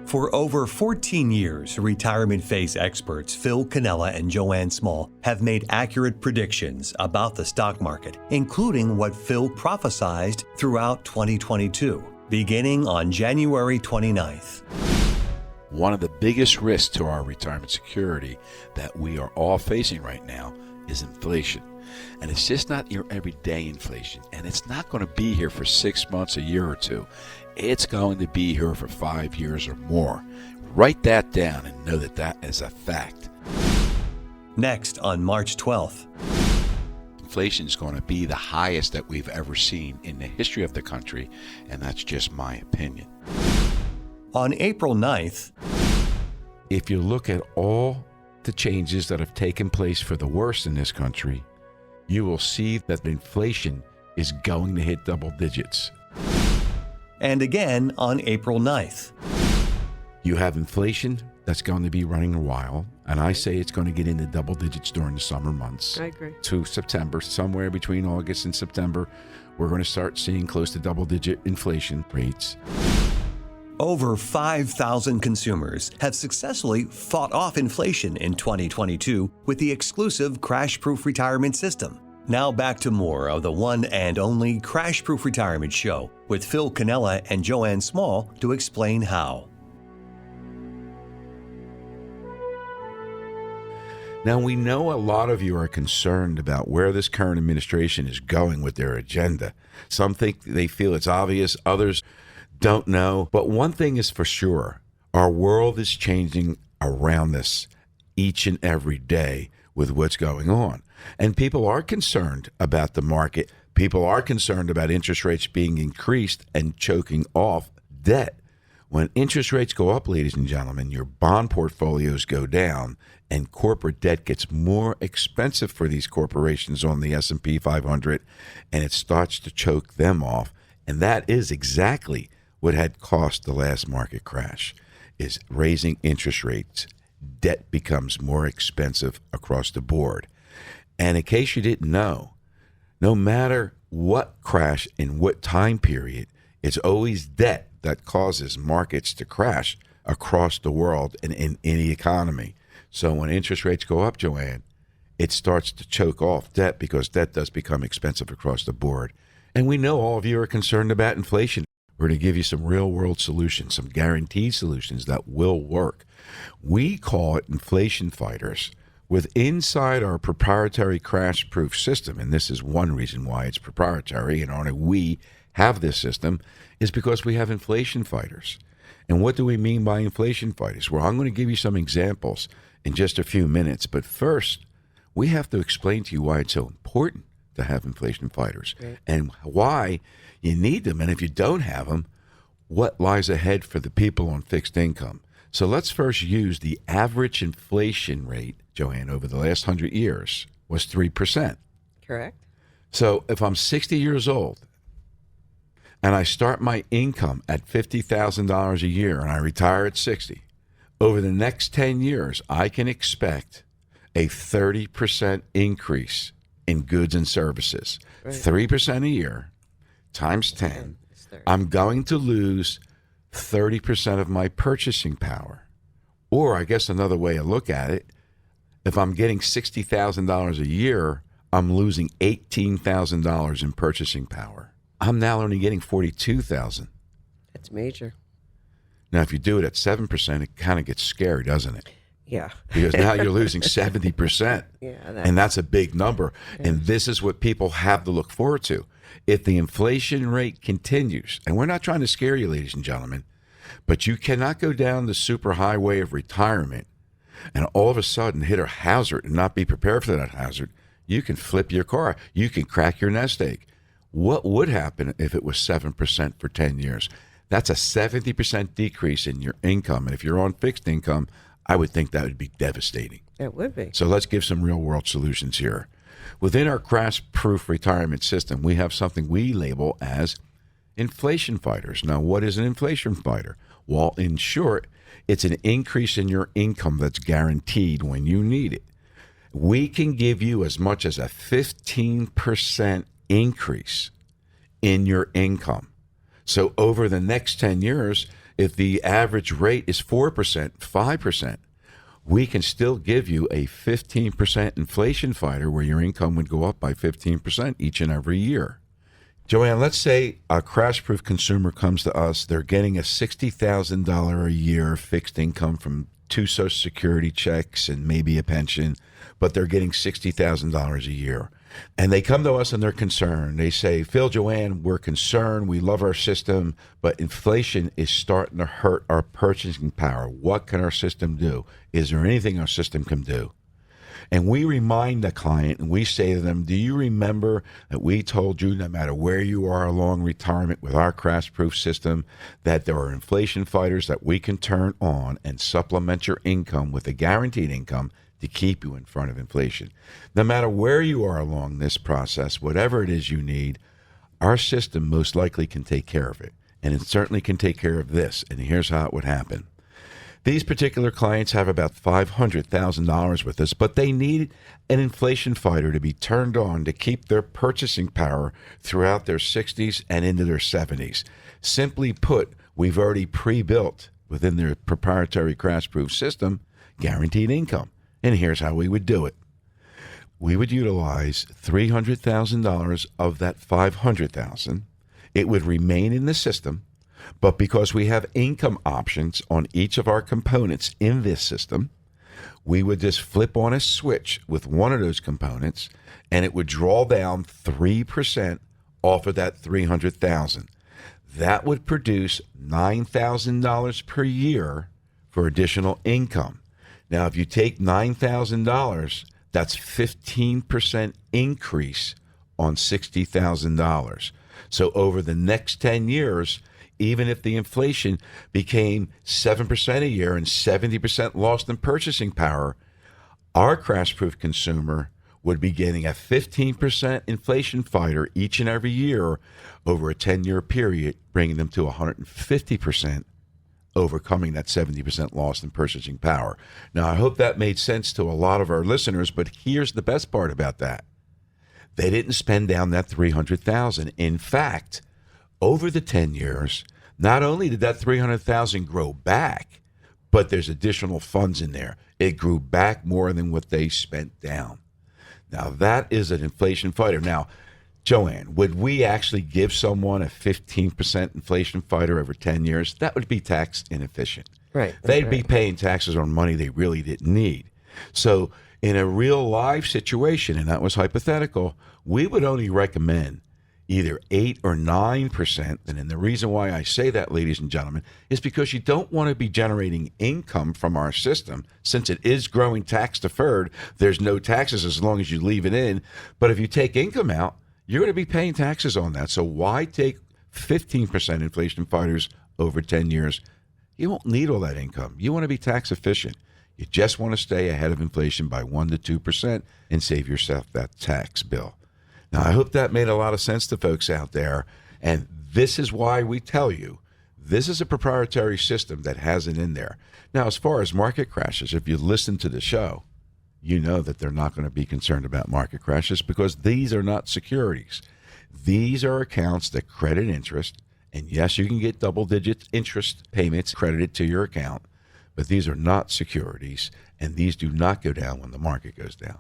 For over 14 years, retirement phase experts Phil Cannella and Joann Small have made accurate predictions about the stock market, including what Phil prophesized throughout 2022, beginning on January 29th. One of the biggest risks to our retirement security that we are all facing right now is inflation. And it's just not your everyday inflation. And it's not going to be here for 6 months, a year or two. It's going to be here for 5 years or more. Write that down and know that that is a fact. Next on March 12th. Inflation is going to be the highest that we've ever seen in the history of the country, and that's just my opinion. On April 9th. If you look at all the changes that have taken place for the worse in this country, you will see that inflation is going to hit double digits. And again on April 9th. You have inflation that's going to be running a while, and I say it's going to get into double digits during the summer months. I agree. To September, somewhere between August and September, we're going to start seeing close to double-digit inflation rates. Over 5,000 consumers have successfully fought off inflation in 2022 with the exclusive Crash-Proof Retirement System. Now back to more of the one and only Crash-Proof Retirement Show with Phil Cannella and Joann Small to explain how. Now, we know a lot of you are concerned about where this current administration is going with their agenda. Some think they feel it's obvious, others don't know. But one thing is for sure, our world is changing around us each and every day with what's going on. And people are concerned about the market. People are concerned about interest rates being increased and choking off debt. When interest rates go up, ladies and gentlemen, your bond portfolios go down and corporate debt gets more expensive for these corporations on the S&P 500, and it starts to choke them off. And that is exactly what had cost the last market crash, is raising interest rates. Debt becomes more expensive across the board. And in case you didn't know, no matter what crash in what time period, it's always debt that causes markets to crash across the world and in any economy. So when interest rates go up, Joann, it starts to choke off debt because debt does become expensive across the board. And we know all of you are concerned about inflation. We're going to give you some real-world solutions, some guaranteed solutions that will work. We call it inflation fighters. With inside our proprietary crash-proof system, and this is one reason why it's proprietary and only we have this system, is because we have inflation fighters. And what do we mean by inflation fighters? Well, I'm going to give you some examples in just a few minutes. But first, we have to explain to you why it's so important to have inflation fighters and why you need them. And if you don't have them, what lies ahead for the people on fixed income. So let's first use the average inflation rate, Joann, over the last 100 years was 3%. Correct. So if I'm 60 years old and I start my income at $50,000 a year and I retire at 60, over the next 10 years, I can expect a 30% increase in goods and services. Right. 3% a year times 10. I'm going to lose 30% of my purchasing power. Or I guess another way to look at it, if I'm getting $60,000 a year, I'm losing $18,000 in purchasing power. I'm now only getting $42,000. That's major. Now, if you do it at 7%, it kind of gets scary, doesn't it? Yeah. Because now you're losing 70%. Yeah, and that's a big number. Yeah. And this is what people have to look forward to. If the inflation rate continues, and we're not trying to scare you, ladies and gentlemen, but you cannot go down the super highway of retirement and all of a sudden hit a hazard and not be prepared for that hazard. You can flip your car. You can crack your nest egg. What would happen if it was 7% for 10 years? That's a 70% decrease in your income. And if you're on fixed income, I would think that would be devastating. It would be. So let's give some real-world solutions here. Within our crash-proof retirement system, we have something we label as inflation fighters. Now, what is an inflation fighter? Well, in short, it's an increase in your income that's guaranteed when you need it. We can give you as much as a 15% increase in your income. So over the next 10 years, if the average rate is 4%, 5%, we can still give you a 15% inflation fighter where your income would go up by 15% each and every year. Joann, let's say a crash-proof consumer comes to us. They're getting a $60,000 a year fixed income from 2 Social Security checks and maybe a pension, but they're getting $60,000 a year. And they come to us and they're concerned. They say, Phil, Joann, we're concerned. We love our system, but inflation is starting to hurt our purchasing power. What can our system do? Is there anything our system can do? And we remind the client and we say to them, do you remember that we told you no matter where you are along retirement with our crash-proof system, that there are inflation fighters that we can turn on and supplement your income with a guaranteed income to keep you in front of inflation? No matter where you are along this process, whatever it is you need, our system most likely can take care of it. And it certainly can take care of this. And here's how it would happen. These particular clients have about $500,000 with us, but they need an inflation fighter to be turned on to keep their purchasing power throughout their 60s and into their 70s. Simply put, we've already pre-built within their proprietary crash-proof system guaranteed income. And here's how we would do it. We would utilize $300,000 of that $500,000. It would remain in the system, but because we have income options on each of our components in this system, we would just flip on a switch with one of those components, and it would draw down 3% off of that $300,000. That would produce $9,000 per year for additional income. Now, if you take $9,000, that's 15% increase on $60,000. So over the next 10 years, even if the inflation became 7% a year and 70% lost in purchasing power, our crash-proof consumer would be getting a 15% inflation fighter each and every year over a 10-year period, bringing them to 150%, overcoming that 70% loss in purchasing power. Now, I hope that made sense to a lot of our listeners, but here's the best part about that. They didn't spend down that $300,000. In fact, over the 10 years, not only did that $300,000 grow back, but there's additional funds in there. It grew back more than what they spent down. Now, that is an inflation fighter. Now, Joann, would we actually give someone a 15% inflation fighter over 10 years? That would be tax inefficient. Right. They'd be paying taxes on money they really didn't need. So in a real life situation, and that was hypothetical, we would only recommend either 8 or 9%. And then the reason why I say that, ladies and gentlemen, is because you don't want to be generating income from our system. Since it is growing tax deferred, there's no taxes as long as you leave it in. But if you take income out, you're going to be paying taxes on that. So why take 15% inflation fighters over 10 years? You won't need all that income. You want to be tax efficient. You just want to stay ahead of inflation by 1% to 2% and save yourself that tax bill. Now, I hope that made a lot of sense to folks out there. And this is why we tell you, this is a proprietary system that has it in there. Now, as far as market crashes, if you listen to the show, you know that they're not going to be concerned about market crashes because these are not securities. These are accounts that credit interest. And yes, you can get double-digit interest payments credited to your account, but these are not securities, and these do not go down when the market goes down.